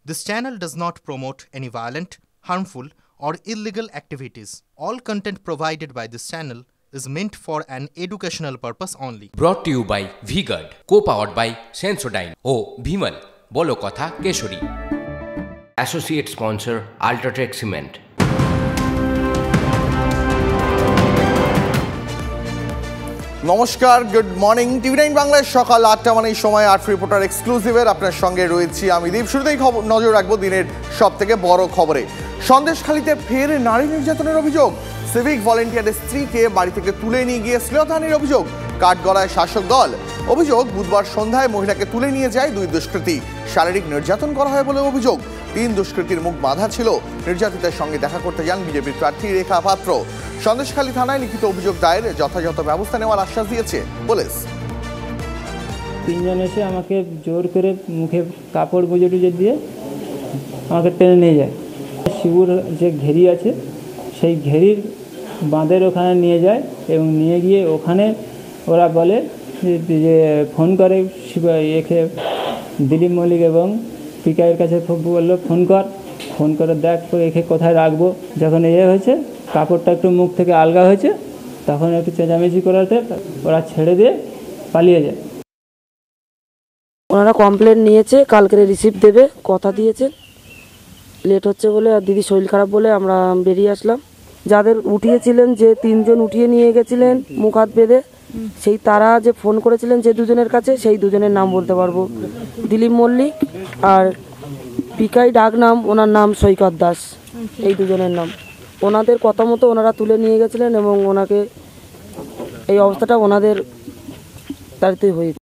This channel does not promote any violent, harmful, or illegal activities. All content provided by this channel is meant for an educational purpose only. Brought to you by V-Guard, co-powered by Sensodyne O Bhimal, বলো কথা কেশরী। Associate sponsor Ultratech Cement। নমস্কার, good morning. TV nine বাংলার সকাল ৮টা মানেই সময় art reporter এক্সক্লুসিভের আপনার সঙ্গে রয়েছি আমি দীপ। শুরুতেই নজর রাখবো দিনের সব থেকে বড় খবরে। সন্দেশখালীতে ফের নারী নির্যাতনের অভিযোগ। সিভিক ভলেন্টিয়ারের স্ত্রীকে বাড়ি থেকে তুলে নিয়ে গিয়ে শ্লীলতাহানির অভিযোগ। কাঠগড়ায় শাসক দল। অভিযোগ বুধবার সন্ধ্যায় মহিলাকে তুলে নিয়ে যায় দুই দুষ্কৃতী। শারীরিক নির্যাতন করা হয় বলে অভিযোগ। ৩ দুষ্কৃতীর মুখ বাঁধা ছিল। নির্যাতিতার সঙ্গে দেখা করতে যান বিজেপির প্রার্থী রেখা পাত্র। সন্দেশখালী থানায় লিখিত অভিযোগ দায়ের, যথাযথ ব্যবস্থা নেওয়ার আশ্বাস দিয়েছে পুলিশ। ৩ জন এসে আমাকে জোর করে মুখে কাপড় গুঁজে টুজে দিয়ে আমাকে টেনে নিয়ে যায়। শিবুর যে ঘেরি আছে সেই ঘেরির বাঁধের ওখানে নিয়ে যায় এবং নিয়ে গিয়ে ওখানে ওরা বলে যে ফোন করে একে দিলীপ মল্লিক এবং পিকাইয়ের কাছে বললো ফোন করে দেখ একে কোথায় রাখবো। যখন হয়েছে কাপড়টা একটু মুখ থেকে আলগা হয়েছে তখন একটু চেঁচামেচি করাতে ওরা ছেড়ে দিয়ে পালিয়ে যায়। ওনারা কমপ্লেন নিয়েছে, কালকে রিসিপ্ট দেবে কথা দিয়েছে। লেট হচ্ছে বলে আর দিদি শরীর খারাপ বলে আমরা বেরিয়ে আসলাম। যাদের উঠিয়েছিলেন, যে 3 জন উঠিয়ে নিয়ে গেছিলেন মুখ হাত বেঁধে, সেই তারা যে ফোন করেছিলেন যে দুজনের কাছে, সেই দুজনের নাম বলতে পারবো। দিলীপ মল্লিক আর পিকাই ডাক নাম, ওনার নাম সৈকত দাস, এই দুজনের নাম। ওনাদের কথা মতো ওনারা তুলে নিয়ে গেছিলেন এবং ওনাকে এই অবস্থাটা ওনাদের তাড়িতে হয়েছে।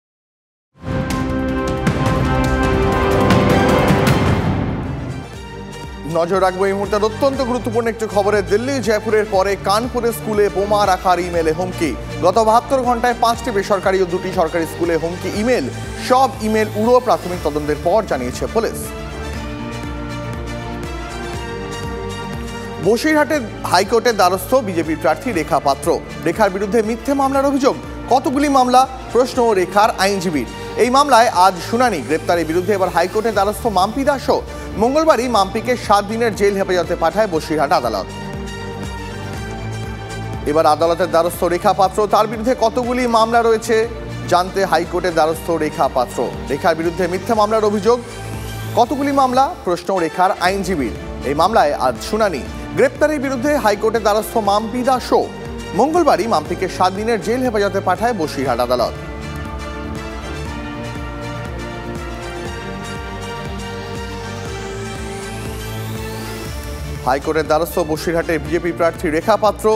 নজর রাখবো এই মুহূর্তের অত্যন্ত গুরুত্বপূর্ণ একটি খবরে। দিল্লি জয়পুরের পরে কানপুরের স্কুলে বোমা রাখার ইমেলে হুমকি। গত 72 ঘন্টায় 5টি বেসরকারি ও 2টি সরকারি স্কুলে হুমকি ইমেল। সব ইমেল উড়ো, প্রাথমিক তদন্তের পর জানিয়েছে পুলিশ। বসিরহাটের হাইকোর্টের দ্বারস্থ বিজেপির প্রার্থী রেখা পাত্র। রেখার বিরুদ্ধে মিথ্যে মামলার অভিযোগ। কতগুলি মামলা? প্রশ্ন রেখার আইনজীবীর। এই মামলায় আজ শুনানি। গ্রেপ্তারের বিরুদ্ধে এবার হাইকোর্টের দ্বারস্থ মাম্পি দাসও। মঙ্গলবারই মাম্পিকে 7 দিনের জেল হেফাজতে পাঠায় বসিরহাট আদালত। এবার আদালতের দ্বারস্থ রেখা পাত্র। তার বিরুদ্ধে কতগুলি মামলা রয়েছে জানতে হাইকোর্টের দ্বারস্থ রেখা পাত্র। রেখার বিরুদ্ধে মিথ্যা মামলার অভিযোগ। কতগুলি মামলা? প্রশ্ন রেখার আইনজীবীর। এই মামলায় আজ শুনানি। গ্রেপ্তারের বিরুদ্ধে হাইকোর্টের দ্বারস্থ মাম্পি দাসও। মঙ্গলবারই মাম্পিকে 7 দিনের জেল হেফাজতে পাঠায় বসিরহাট আদালত। হাইকোর্টের দ্বারস্থ বসিরহাটের বিজেপি প্রার্থী রেখা পাত্র।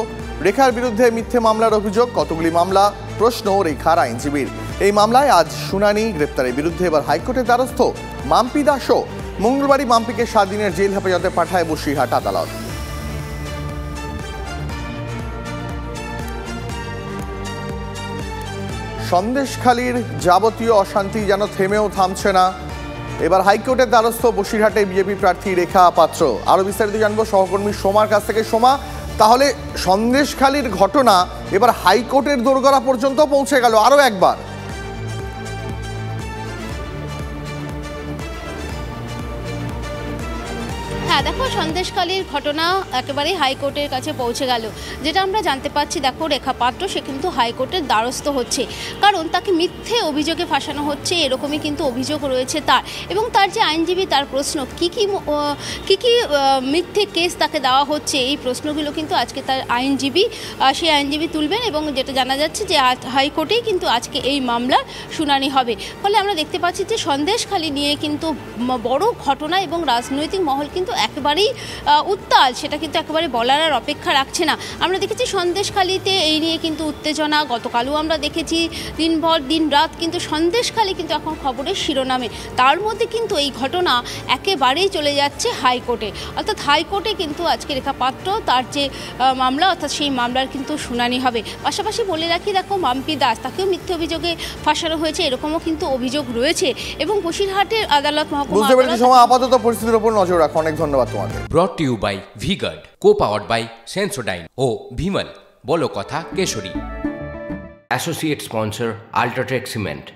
রেখার বিরুদ্ধে মিথ্যে মামলার অভিযোগ। কতগুলি মামলা? প্রশ্ন রেখার আইনজীবীর। এই মামলায় আজ শুনানি। গ্রেপ্তারের বিরুদ্ধে এবার হাইকোর্টের দ্বারস্থ মাম্পি দাসও। মঙ্গলবারই মাম্পিকে 7 দিনের জেল হেফাজতে পাঠায় বসিরহাট আদালত। সন্দেশখালীর যাবতীয় অশান্তি যেন থেমেও থামছে না। এবার হাইকোর্টের দ্বারস্থ বসিরহাটে বিজেপি প্রার্থী রেখা পাত্র। আরো বিস্তারিত জানবো সহকর্মী সোমার কাছ থেকে। সোমা, তাহলে সন্দেশখালীর ঘটনা এবার হাইকোর্টের দোরগোড়া পর্যন্ত পৌঁছে গেল আরো একবার। হ্যাঁ, দেখো সন্দেশখালীর ঘটনা একেবারেই হাইকোর্টের কাছে পৌঁছে গেল। যেটা আমরা জানতে পারছি, দেখো রেখা পাত্র সে কিন্তু হাইকোর্টের দ্বারস্থ হচ্ছে, কারণ তাকে মিথ্যে অভিযোগে ফাঁসানো হচ্ছে, এরকমই কিন্তু অভিযোগ রয়েছে তার। এবং তার যে আইনজীবী, তার প্রশ্ন কি কি মিথ্যে কেস তাকে দেওয়া হচ্ছে, এই প্রশ্নগুলো কিন্তু আজকে তার আইনজীবী সেই আইনজীবী তুলবেন। এবং যেটা জানা যাচ্ছে যে হাইকোর্টেই কিন্তু আজকে এই মামলার শুনানি হবে। ফলে আমরা দেখতে পাচ্ছি যে সন্দেশখালী নিয়ে কিন্তু বড় ঘটনা এবং রাজনৈতিক মহল কিন্তু একেবারেই উত্তাল, সেটা কিন্তু একেবারে বলার আর অপেক্ষা রাখছে না। আমরা দেখেছি সন্দেশখালীতে এই নিয়ে কিন্তু উত্তেজনা, গতকালও আমরা দেখেছি দিনভর দিন রাত কিন্তু সন্দেশখালী কিন্তু এখন খবরের শিরোনামে। তার মধ্যে কিন্তু এই ঘটনা একেবারেই চলে যাচ্ছে হাইকোর্টে, অর্থাৎ হাইকোর্টে কিন্তু আজকে রেখা পাত্র তার যে মামলা, অর্থাৎ সেই মামলার কিন্তু শুনানি হবে। পাশাপাশি বলে রাখি, দেখো মাম্পি দাস, তাকেও মিথ্যে অভিযোগে ফাঁসানো হয়েছে, এরকমও কিন্তু অভিযোগ রয়েছে। এবং বসিরহাটের আদালত মহকুমা আপাতত পরিস্থিতির উপর নজর রাখো। অনেক ধন্যবাদ তোমাকে। Brought to you by V-Guard, co-powered by Sensodyne O Bhimal, বলো কথা কেশরী। Associate sponsor Ultratech Cement।